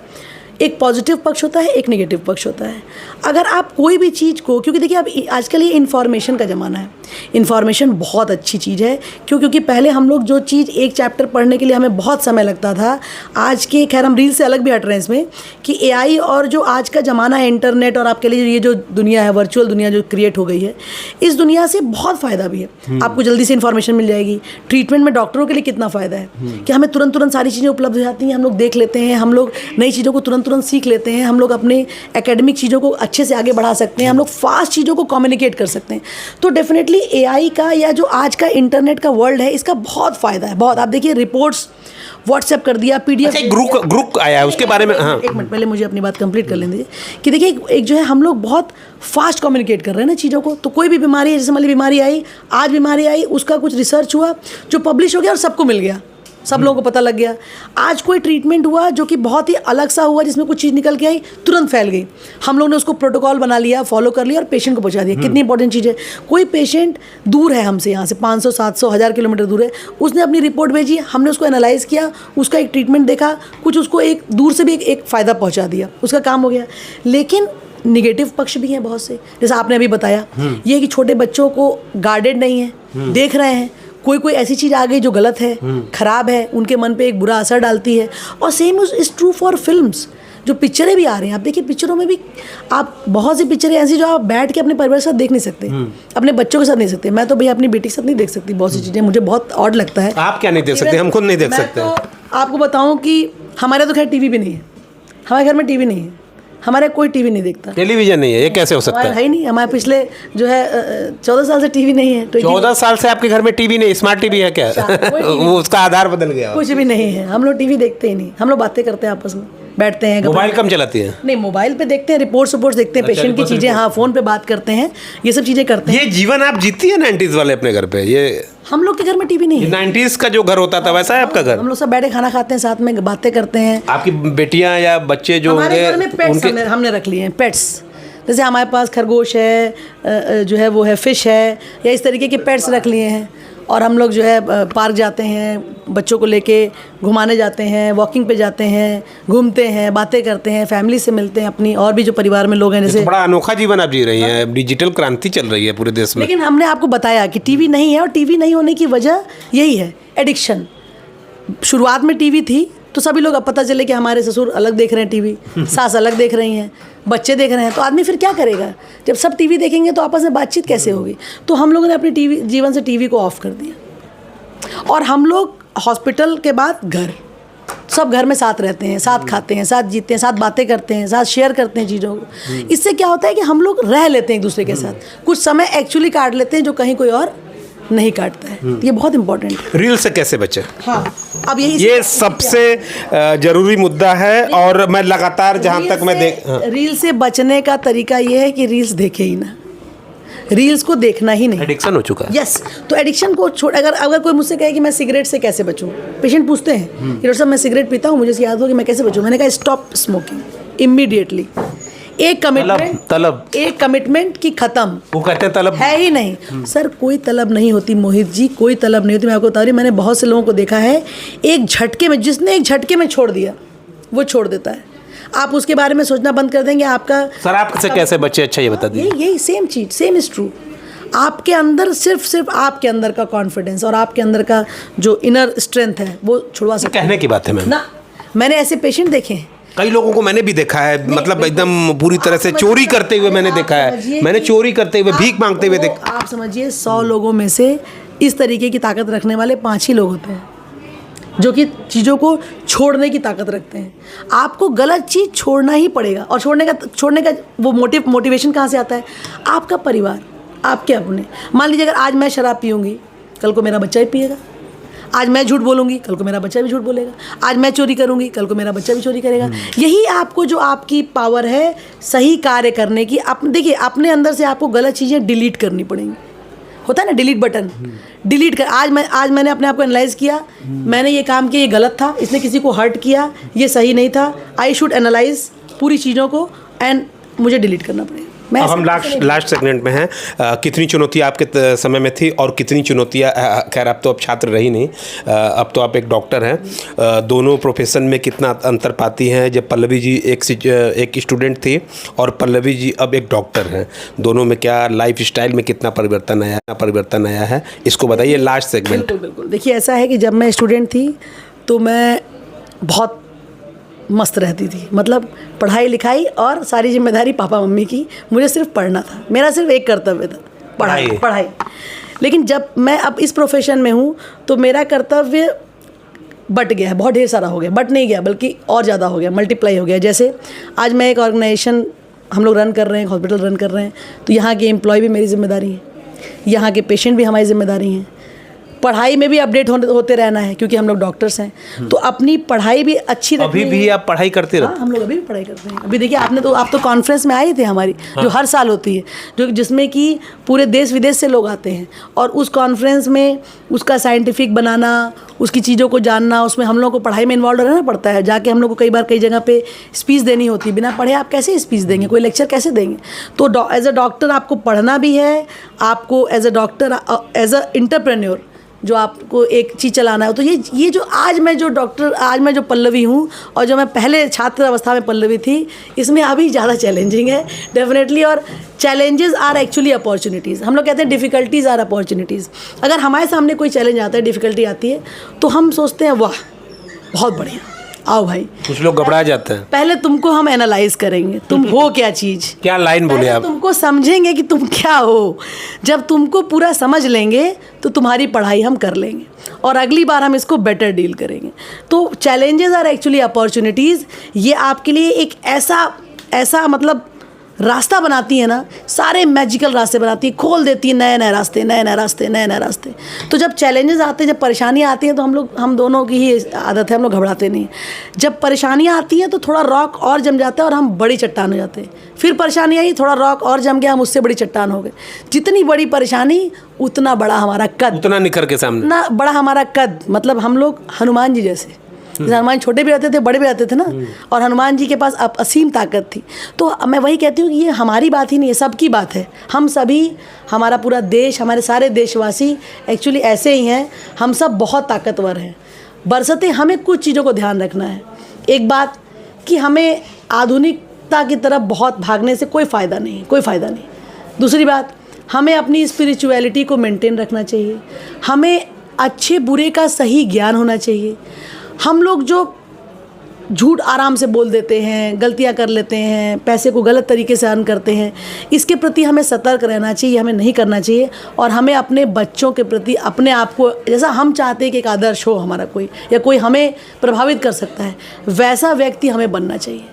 एक पॉजिटिव पक्ष होता है, एक नेगेटिव पक्ष होता है। अगर आप कोई भी चीज़ को, क्योंकि देखिए अब आजकल ये इन्फॉर्मेशन का ज़माना है, इन्फॉर्मेशन बहुत अच्छी चीज़ है, क्योंकि पहले हम लोग जो चीज़ एक चैप्टर पढ़ने के लिए हमें बहुत समय लगता था, आज के, खैर हम रील से अलग भी हट रहे हैं इसमें, कि एआई और जो आज का ज़माना है, इंटरनेट, और आपके लिए ये जो दुनिया है, वर्चुअल दुनिया जो क्रिएट हो गई है, इस दुनिया से बहुत फ़ायदा भी है। आपको जल्दी से इन्फॉर्मेशन मिल जाएगी। ट्रीटमेंट में डॉक्टरों के लिए कितना फ़ायदा है कि हमें तुरंत सारी चीज़ें उपलब्ध हो जाती हैं, हम लोग देख लेते हैं, हम लोग नई चीज़ों को तुरंत सीख लेते हैं, हम लोग अपने एकेडमिक चीज़ों को अच्छे से आगे बढ़ा सकते हैं, हम लोग फास्ट चीज़ों को कम्युनिकेट कर सकते हैं। तो डेफिनेटली एआई का, या जो आज का इंटरनेट का वर्ल्ड है, इसका बहुत फ़ायदा है, बहुत। आप देखिए, रिपोर्ट्स व्हाट्सएप कर दिया, पीडीएफ। अच्छा, ग्रुप आया है, उसके बारे में हाँ, एक मिनट पहले मुझे अपनी बात कंप्लीट कर लेने दीजिए। कि देखिए, एक जो है, हम लोग बहुत फास्ट कम्युनिकेट कर रहे हैं ना चीज़ों को। तो कोई भी बीमारी है, जैसे मान ली बीमारी आई, आज बीमारी आई, उसका कुछ रिसर्च हुआ जो पब्लिश हो गया और सबको मिल गया, सब लोगों को पता लग गया। आज कोई ट्रीटमेंट हुआ जो कि बहुत ही अलग सा हुआ, जिसमें कुछ चीज़ निकल के आई, तुरंत फैल गई, हम लोग ने उसको प्रोटोकॉल बना लिया, फॉलो कर लिया और पेशेंट को पहुंचा दिया। कितनी इंपॉर्टेंट चीज़ है। कोई पेशेंट दूर है हमसे, यहाँ से 500, 700, 1000 किलोमीटर दूर है, उसने अपनी रिपोर्ट भेजी, हमने उसको एनालाइज किया, उसका एक ट्रीटमेंट देखा, कुछ उसको एक दूर से भी एक फ़ायदा पहुँचा दिया, उसका काम हो गया। लेकिन निगेटिव पक्ष भी हैं बहुत से, जैसा आपने अभी बताया, ये कि छोटे बच्चों को गार्डेड नहीं है, देख रहे हैं, कोई ऐसी चीज़ आ गई जो गलत है, ख़राब है, उनके मन पे एक बुरा असर डालती है। और same is true for films. जो पिक्चरें भी आ रही हैं, आप देखिए, पिक्चरों में भी आप बहुत सी पिक्चरें ऐसी जो आप बैठ के अपने परिवार के साथ देख नहीं सकते, अपने बच्चों के साथ नहीं सकते। मैं तो भैया अपनी बेटी के साथ नहीं देख सकती, बहुत सी चीज़ें मुझे बहुत ऑड लगता है। आप क्या नहीं देख सकते? हम खुद नहीं देख सकते। तो आपको बताऊँ कि हमारे तो खैर टीवी भी नहीं है, हमारे घर में टीवी नहीं है, हमारे कोई टीवी नहीं देखता, टेलीविजन नहीं है, ये कैसे हो सकता है? ही नहीं, हमारे पिछले जो है 14 साल से टीवी नहीं है। 14 साल से आपके घर में टीवी नहीं? स्मार्ट टीवी है क्या? वो उसका आधार बदल गया? कुछ भी नहीं है, हम लोग टीवी देखते ही नहीं, हम लोग बातें करते हैं आपस में। बैठते हैं। मोबाइल कम चलाती हैं? नहीं, मोबाइल पे देखते हैं, रिपोर्ट्स देखते हैं, पेशेंट की चीज़ें, हाँ, फ़ोन पे बात करते हैं, ये सब चीज़ें करते हैं। ये जीवन आप जीती है 90s वाले अपने घर पे? ये हम लोग के घर में टीवी नहीं है। 90s का जो घर होता था वैसा है आपका घर? हम लोग सब बैठे खाना खाते हैं, साथ में बातें करते हैं। आपकी बेटियां या बच्चे जो हमारे होंगे घर में पेट्स हमने रख लिए हैं, पेट्स। जैसे हमारे पास खरगोश है, जो है वो है, फिश है, या इस तरीके के पेट्स रख लिए हैं। और हम लोग जो है पार्क जाते हैं, बच्चों को लेके घुमाने जाते हैं, वॉकिंग पे जाते हैं, घूमते हैं, बातें करते हैं, फैमिली से मिलते हैं अपनी, और भी जो परिवार में लोग हैं जैसे। तो बड़ा अनोखा जीवन आप जी रही हैं, डिजिटल क्रांति चल रही है पूरे देश में। लेकिन हमने आपको बताया कि टीवी नहीं है, और टीवी नहीं होने की वजह यही है, एडिक्शन। शुरुआत में टीवी थी तो सभी लोग, अब पता चले कि हमारे ससुर अलग देख रहे हैं टीवी, सास अलग देख रही हैं, बच्चे देख रहे हैं, तो आदमी फिर क्या करेगा? जब सब टीवी देखेंगे तो आपस में बातचीत कैसे होगी? तो हम लोगों ने अपनी जीवन से टीवी को ऑफ कर दिया। और हम लोग हॉस्पिटल के बाद घर, सब घर में साथ रहते हैं, साथ खाते हैं, साथ जीते हैं, साथ बातें करते हैं, साथ शेयर करते हैं चीज़ों को। इससे क्या होता है कि हम लोग रह लेते हैं एक दूसरे के साथ, कुछ समय एक्चुअली काट लेते हैं जो कहीं कोई और नहीं काटता है। ये बहुत इंपॉर्टेंट है। रील से कैसे बचे? हाँ, अब ये सबसे जरूरी मुद्दा है। और मैं लगातार जहाँ तक मैं रील से बचने का तरीका ये है कि रील्स देखे ही ना, रील्स को देखना ही नहीं। एडिक्शन हो चुका है। यस, तो एडिक्शन को छोड़, अगर कोई मुझसे कहे कि मैं सिगरेट से कैसे बचूं, पेशेंट पूछते हैं कि डॉक्टर साहब मैं सिगरेट पीता हूँ, मुझे याद हो कि मैं कैसे बचूं। मैंने कहा स्टॉप स्मोकिंग इमीडिएटली। एक कमिटमेंट की खत्म। वो कहते हैं तलब है ही नहीं। सर कोई तलब नहीं होती मोहित जी, कोई तलब नहीं होती। मैं आपको बता रही हूँ, मैंने बहुत से लोगों को देखा है, एक झटके में, जिसने एक झटके में छोड़ दिया वो छोड़ देता है। आप उसके बारे में सोचना बंद कर देंगे। आपका सर आपसे कैसे बच्चे, अच्छा ये बता दीजिए। यही सेम चीज, सेम इज ट्रू। आपके अंदर सिर्फ आपके अंदर का कॉन्फिडेंस और आपके अंदर का जो इनर स्ट्रेंथ है वो छुड़वा सकते कहने की बात है मैम ना। मैंने ऐसे पेशेंट देखे हैं, कई लोगों को मैंने भी देखा है, मतलब एकदम पूरी तरह से चोरी करते हुए मैंने देखा है। मैंने चोरी करते हुए, भीख मांगते हुए देखा। आप समझिए 100 लोगों में से इस तरीके की ताकत रखने वाले 5 ही लोग होते हैं जो कि चीज़ों को छोड़ने की ताकत रखते हैं। आपको गलत चीज़ छोड़ना ही पड़ेगा। और छोड़ने का वो मोटिवेशन कहाँ से आता है? आपका परिवार, आपके अपने। मान लीजिए अगर आज मैं शराब पीऊँगी, कल को मेरा बच्चा भी पिएगा। आज मैं झूठ बोलूँगी, कल को मेरा बच्चा भी झूठ बोलेगा। आज मैं चोरी करूँगी, कल को मेरा बच्चा भी चोरी करेगा। यही आपको, जो आपकी पावर है सही कार्य करने की, देखिए अपने अंदर से आपको गलत चीज़ें डिलीट करनी पड़ेंगी। होता है ना डिलीट बटन, डिलीट कर। आज मैंने अपने आप को एनालाइज किया, मैंने ये काम किया, ये गलत था, इसने किसी को हर्ट किया, ये सही नहीं था। आई शुड एनालाइज पूरी चीज़ों को एंड मुझे डिलीट करना पड़ेगा। अब हम लास्ट सेगमेंट में हैं। कितनी चुनौतियाँ आपके समय में थी और कितनी चुनौतियाँ, खैर अब तो आप छात्र रही नहीं, अब तो आप एक डॉक्टर हैं। दोनों प्रोफेशन में कितना अंतर पाती हैं? जब पल्लवी जी एक स्टूडेंट थी और पल्लवी जी अब एक डॉक्टर हैं, दोनों में क्या लाइफ स्टाइल में कितना परिवर्तन आया है, इसको बताइए लास्ट सेगमेंट। बिल्कुल। देखिए ऐसा है कि जब मैं स्टूडेंट थी तो मैं बहुत मस्त रहती थी, मतलब पढ़ाई लिखाई और सारी जिम्मेदारी पापा मम्मी की, मुझे सिर्फ पढ़ना था, मेरा सिर्फ एक कर्तव्य था, पढ़ाई। लेकिन जब मैं अब इस प्रोफेशन में हूँ तो मेरा कर्तव्य बट गया है, बहुत ढेर सारा हो गया, बट नहीं गया बल्कि और ज़्यादा हो गया, मल्टीप्लाई हो गया। जैसे आज मैं एक ऑर्गेनाइजेशन हम लोग रन कर रहे हैं, हॉस्पिटल रन कर रहे हैं, तो यहाँ के एम्प्लॉय भी मेरी जिम्मेदारी है, यहाँ के पेशेंट भी हमारी जिम्मेदारी हैं। पढ़ाई में भी अपडेट होते रहना है क्योंकि हम लोग डॉक्टर्स हैं, तो अपनी पढ़ाई भी अच्छी रखनी है। अभी भी आप पढ़ाई करते रहते? हम लोग अभी भी पढ़ाई करते हैं। अभी देखिए आप तो कॉन्फ्रेंस में आए थे हमारी, जो हर साल होती है, जिसमें कि पूरे देश विदेश से लोग आते हैं, और उस कॉन्फ्रेंस में उसका साइंटिफिक बनाना, उसकी चीज़ों को जानना, उसमें हम लोग को पढ़ाई में इन्वॉल्व रहना पड़ता है। जाके हम लोग को कई बार कई जगह पे स्पीच देनी होती है, बिना पढ़े आप कैसे स्पीच देंगे, कोई लेक्चर कैसे देंगे? तो एज अ डॉक्टर आपको पढ़ना भी है, आपको as a doctor, as a entrepreneur जो आपको एक चीज़ चलाना है। तो ये जो आज मैं जो पल्लवी हूँ और जो मैं पहले छात्र अवस्था में पल्लवी थी, इसमें अभी ज़्यादा चैलेंजिंग है डेफिनेटली। और चैलेंजेस आर एक्चुअली अपॉर्चुनिटीज़। हम लोग कहते हैं डिफ़िकल्टीज़ आर अपॉर्चुनिटीज़। अगर हमारे सामने कोई चैलेंज आता है, डिफ़िकल्टी आती है, तो हम सोचते हैं वाह बहुत बढ़िया, आओ भाई। कुछ लोग घबरा जाते हैं। पहले तुमको हम एनालाइज करेंगे, तुम हो क्या चीज़, क्या लाइन बोले आप, तुमको समझेंगे कि तुम क्या हो। जब तुमको पूरा समझ लेंगे तो तुम्हारी पढ़ाई हम कर लेंगे और अगली बार हम इसको बेटर डील करेंगे। तो चैलेंजेस आर एक्चुअली अपॉर्चुनिटीज़। ये आपके लिए एक ऐसा मतलब रास्ता बनाती है ना, सारे मैजिकल रास्ते बनाती है, खोल देती है नए नए रास्ते, नए नए रास्ते, नए नए रास्ते। तो जब चैलेंजेस आते हैं, जब परेशानियाँ आती हैं, तो हम दोनों की ही आदत है, हम लोग घबराते नहीं। जब परेशानियाँ आती हैं तो थोड़ा रॉक और जम जाता है और हम बड़ी चट्टान हो जाते हैं। फिर परेशानी आई, थोड़ा रॉक और जम गया, हम उससे बड़ी चट्टान हो गए। जितनी बड़ी परेशानी उतना बड़ा हमारा कद, उतना निखर के सामने, उतना बड़ा हमारा कद। मतलब हम लोग हनुमान जी जैसे, हनुमान छोटे भी रहते थे, बड़े भी रहते थे ना, और हनुमान जी के पास असीम ताकत थी। तो मैं वही कहती हूँ कि ये हमारी बात ही नहीं है, सबकी बात है। हम सभी, हमारा पूरा देश, हमारे सारे देशवासी एक्चुअली ऐसे ही हैं। हम सब बहुत ताकतवर हैं। बरसते हमें कुछ चीज़ों को ध्यान रखना है। एक बात कि हमें आधुनिकता की तरफ बहुत भागने से कोई फ़ायदा नहीं, कोई फ़ायदा नहीं। दूसरी बात, हमें अपनी स्पिरिचुअलिटी को मेंटेन रखना चाहिए। हमें अच्छे बुरे का सही ज्ञान होना चाहिए। हम लोग जो झूठ आराम से बोल देते हैं, गलतियां कर लेते हैं, पैसे को गलत तरीके से अर्न करते हैं, इसके प्रति हमें सतर्क रहना चाहिए, हमें नहीं करना चाहिए। और हमें अपने बच्चों के प्रति, अपने आप को, जैसा हम चाहते हैं कि एक आदर्श हो हमारा कोई, या कोई हमें प्रभावित कर सकता है, वैसा व्यक्ति हमें बनना चाहिए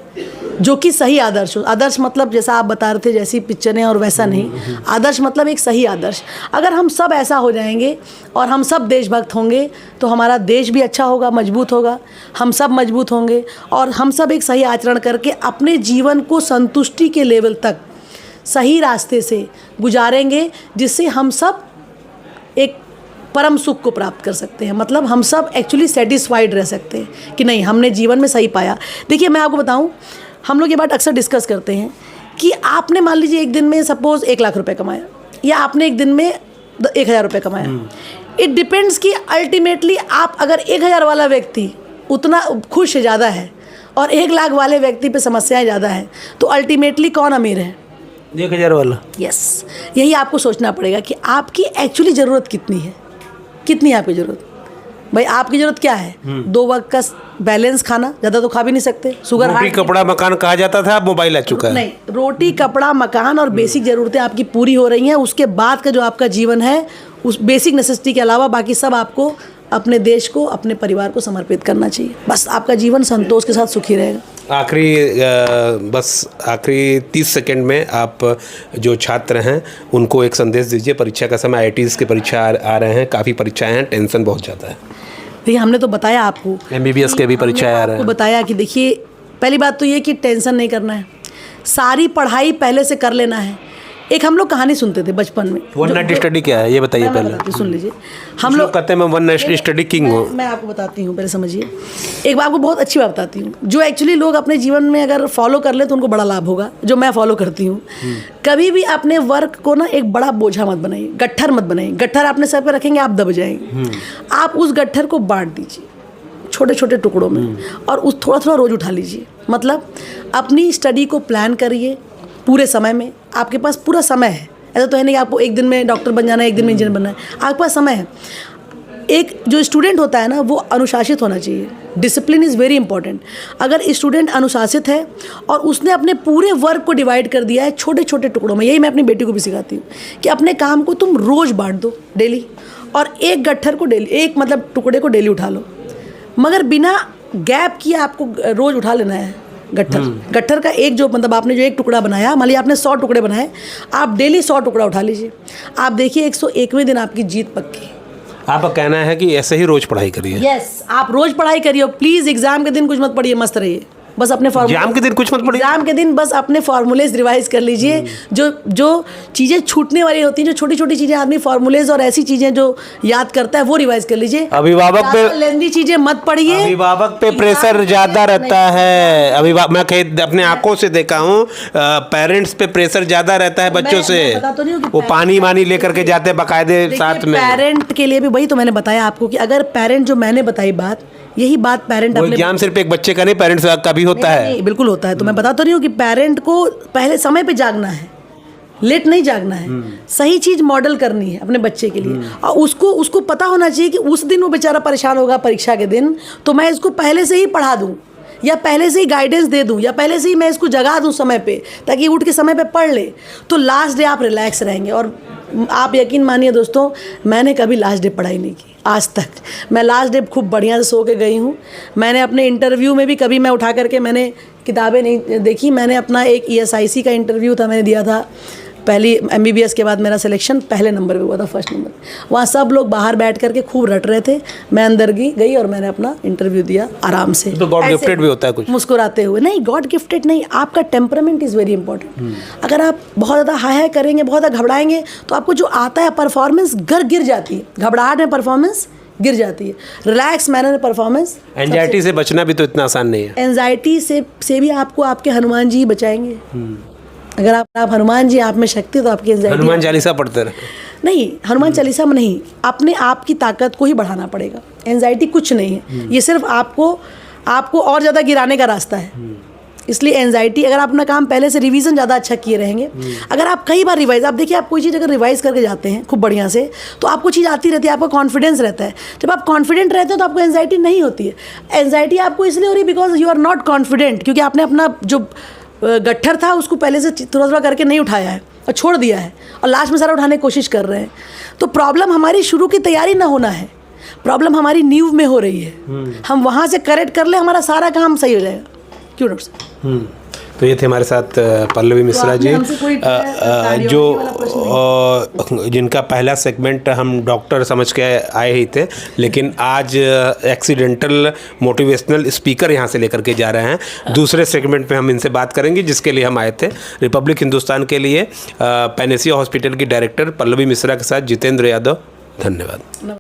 जो कि सही आदर्श हो। आदर्श मतलब जैसा आप बता रहे थे, जैसी पिक्चरें, और वैसा नहीं। आदर्श मतलब एक सही आदर्श। अगर हम सब ऐसा हो जाएंगे और हम सब देशभक्त होंगे तो हमारा देश भी अच्छा होगा, मजबूत होगा, हम सब मजबूत होंगे, और हम सब एक सही आचरण करके अपने जीवन को संतुष्टि के लेवल तक सही रास्ते से गुजारेंगे, जिससे हम सब एक परम सुख को प्राप्त कर सकते हैं। मतलब हम सब एक्चुअली सेटिस्फाइड रह सकते हैं कि नहीं, हमने जीवन में सही पाया। देखिए, मैं आपको बताऊं, हम लोग ये बात अक्सर डिस्कस करते हैं कि आपने मान लीजिए एक दिन में सपोज 1 लाख रुपए कमाया, या आपने एक दिन में 1000 रुपये कमाया। इट डिपेंड्स कि अल्टीमेटली आप अगर 1000 वाला व्यक्ति उतना खुश ज़्यादा है और 1 लाख वाले व्यक्ति पे समस्याएं ज़्यादा हैं, तो अल्टीमेटली कौन अमीर है? 1000 वाला। यस, यही आपको सोचना पड़ेगा कि आपकी एक्चुअली ज़रूरत कितनी है, कितनी है आपकी ज़रूरत। भाई आपकी ज़रूरत क्या है? 2 वक्त का बैलेंस खाना, ज़्यादा तो खा भी नहीं सकते, शुगर, रोटी कपड़ा मकान कहा जाता था, अब मोबाइल आ चुका है। नहीं, रोटी कपड़ा मकान और बेसिक ज़रूरतें आपकी पूरी हो रही हैं। उसके बाद का जो आपका जीवन है, उस बेसिक नेसेसिटी के अलावा बाकी सब आपको अपने देश को, अपने परिवार को समर्पित करना चाहिए। बस आपका जीवन संतोष के साथ सुखी रहेगा। आखिरी 30 सेकंड में आप जो छात्र हैं उनको एक संदेश दीजिए। परीक्षा का समय, IITs की परीक्षा आ रहे हैं, काफ़ी परीक्षाएं हैं, टेंशन बहुत ज़्यादा है। देखिए, हमने तो बताया आपको, MBBS के भी परीक्षाएं आ रहे हैं। आपको बताया कि देखिए, पहली बात तो ये कि टेंशन नहीं करना है, सारी पढ़ाई पहले से कर लेना है। एक हम लोग कहानी सुनते थे बचपन में। 1 नाइट स्टडी क्या है ये बताइए पहले। सुन लीजिए, हम लोग कहते हैं मैं 1 नाइट स्टडी किंग हूँ। मैं आपको बताती हूँ, पहले समझिए। एक बात आपको बहुत अच्छी बात बताती हूँ, जो एक्चुअली लोग अपने जीवन में अगर फॉलो कर ले तो उनको बड़ा लाभ होगा, जो मैं फॉलो करती हूँ। कभी भी अपने वर्क को ना एक बड़ा बोझा मत बनाइए, गट्ठर मत बनाइए। गट्ठर अपने सर पर रखेंगे, आप दब जाएंगे। आप उस गट्ठर को बांट दीजिए छोटे छोटे टुकड़ों में, और उस थोड़ा थोड़ा रोज उठा लीजिए। मतलब अपनी स्टडी को प्लान करिए पूरे समय में। आपके पास पूरा समय है, ऐसा तो है नहीं कि आपको एक दिन में डॉक्टर बन जाना है, एक दिन में इंजीनियर बनना है। आपके पास समय है। एक जो स्टूडेंट होता है ना, वो अनुशासित होना चाहिए। Discipline is very important. अगर स्टूडेंट अनुशासित है और उसने अपने पूरे वर्क को डिवाइड कर दिया है छोटे छोटे टुकड़ों में, यही मैं अपनी बेटी को भी सिखाती हूँ कि अपने काम को तुम रोज़ बांट दो डेली, और एक गट्ठर को डेली, एक मतलब टुकड़े को डेली उठा लो, मगर बिना गैप किए आपको रोज़ उठा लेना है गट्ठर का। एक जो मतलब आपने जो एक टुकड़ा बनाया, मान लीजिए आपने 100 टुकड़े बनाए, आप डेली 100 टुकड़ा उठा लीजिए। आप देखिए 101वें दिन आपकी जीत पक्की। आपका कहना है कि ऐसे ही रोज पढ़ाई करिए। यस, आप रोज पढ़ाई करिए। प्लीज एग्जाम के दिन कुछ मत पढ़िए, मस्त रहिए। बस अपने एग्जाम के दिन कुछ मत पढ़िए। एग्जाम के दिन बस अपने फॉर्मूलेज रिवाइज कर लीजिए। जो चीज़ें छूटने वाली होती हैं, जो छोटी छोटी चीज़ें आदमी फॉर्मूलेज और ऐसी चीज़ें जो याद करता है, वो रिवाइज कर लीजिए। अभिभावक पे लेंदी चीज़ें मत पढ़िए। अभिभावक पे प्रेशर ज़्यादा रहता है। मैं अपने आंखों से देखा हूँ, पेरेंट्स पे प्रेशर ज़्यादा रहता है बच्चों से। वो पानी वानी लेकर के जाते हैं बाकायदे साथ में। पेरेंट के लिए भी वही तो मैंने बताया आपको कि अगर पेरेंट, जो मैंने बताई बात, यही बात पेरेंट अपने, एग्जाम सिर्फ एक बच्चे का नहीं, पेरेंट्स का भी होता है। नहीं, बिल्कुल होता है। तो मैं बता तो रही हूँ कि पेरेंट को पहले समय पे जागना है, लेट नहीं जागना है। सही चीज़ मॉडल करनी है अपने बच्चे के लिए, और उसको पता होना चाहिए कि उस दिन वो बेचारा परेशान होगा परीक्षा के दिन, तो मैं इसको पहले से ही पढ़ा दूँ, या पहले से ही गाइडेंस दे दूँ, या पहले से ही मैं इसको जगा दूँ समय पे, ताकि उठ के समय पे पढ़ ले। तो लास्ट डे आप रिलैक्स रहेंगे। और आप यकीन मानिए दोस्तों, मैंने कभी लास्ट डे पढ़ाई नहीं की आज तक। मैं लास्ट डे खूब बढ़िया से सो के गई हूँ। मैंने अपने इंटरव्यू में भी कभी मैं उठा करके मैंने किताबें नहीं देखी। मैंने अपना एक ESIC का इंटरव्यू था, मैंने दिया था पहली MBBS के बाद मेरा सिलेक्शन पहले नंबर पे हुआ था, फर्स्ट नंबर। वहाँ सब लोग बाहर बैठ करके खूब रट रहे थे, मैं अंदर गई और मैंने अपना इंटरव्यू दिया आराम से। तो गॉड गिफ्टेड भी होता है कुछ? मुस्कुराते हुए नहीं, गॉड गिफ्टेड नहीं, आपका टेम्परामेंट इज़ वेरी इंपॉर्टेंट। अगर आप बहुत ज़्यादा हाई करेंगे, बहुत ज़्यादा घबराएंगे, तो आपको जो आता है परफॉर्मेंस गिर जाती है। घबराहट में परफॉर्मेंस गिर जाती है। रिलैक्स मैनर में परफॉर्मेंस। एंजाइटी से बचना भी तो इतना आसान नहीं है। एंजाइटी से भी आपको आपके हनुमान जी बचाएंगे। अगर आप हनुमान जी आप में शक्ति, तो आपकी एंजाइटी। हनुमान चालीसा पढ़ते रहे? नहीं, हनुमान चालीसा में नहीं, अपने आप की ताकत को ही बढ़ाना पड़ेगा। एंजाइटी कुछ नहीं है, ये सिर्फ आपको और ज़्यादा गिराने का रास्ता है। इसलिए एंजाइटी, अगर आप अपना काम पहले से रिवीजन ज़्यादा अच्छा किए रहेंगे, अगर आप कई बार रिवाइज, आप देखिए, आप कोई चीज़ अगर रिवाइज करके जाते हैं खूब बढ़िया से, तो आपको चीज़ आती रहती है, आपका कॉन्फिडेंस रहता है। जब आप कॉन्फिडेंट रहते हैं तो आपको एंजाइटी नहीं होती है। एंजाइटी आपको इसलिए हो रही है because you are not confident, क्योंकि आपने अपना जो गट्ठर था उसको पहले से थोड़ा थोड़ा करके नहीं उठाया है और छोड़ दिया है, और लास्ट में सारा उठाने की कोशिश कर रहे हैं। तो प्रॉब्लम हमारी शुरू की तैयारी ना होना है, प्रॉब्लम हमारी नींव में हो रही है। हम वहाँ से करेक्ट कर ले, हमारा सारा काम सही हो जाएगा। क्यों डॉक्टर साहब? तो ये थे हमारे साथ पल्लवी मिश्रा जी, जो जिनका पहला सेगमेंट हम डॉक्टर समझ के आए ही थे, लेकिन आज एक्सीडेंटल मोटिवेशनल स्पीकर यहाँ से लेकर के जा रहे हैं। दूसरे सेगमेंट में हम इनसे बात करेंगे, जिसके लिए हम आए थे रिपब्लिक हिंदुस्तान के लिए। पैनेसिया हॉस्पिटल की डायरेक्टर पल्लवी मिश्रा के साथ जितेंद्र यादव। धन्यवाद।